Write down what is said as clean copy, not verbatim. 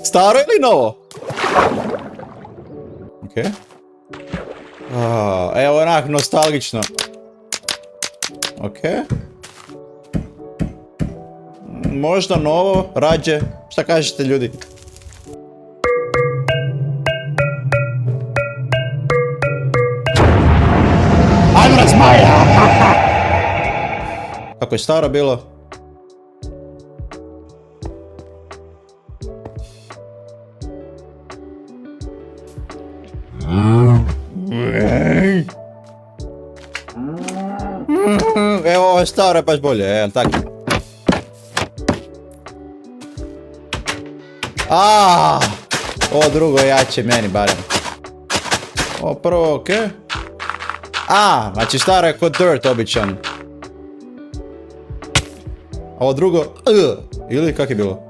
Staro ili novo? Okej. Evo onak nostalgično. Okej. Možda novo, rađe. Šta kažete ljudi? Ajmo razmaja! Kako je staro bilo? Evo, ovo je staro je baš bolje, jel tako? Ovo drugo je jače meni barem. Ovo prvo, okej. Znači staro je kod dirt običan. Ovo drugo, ili kak je bilo?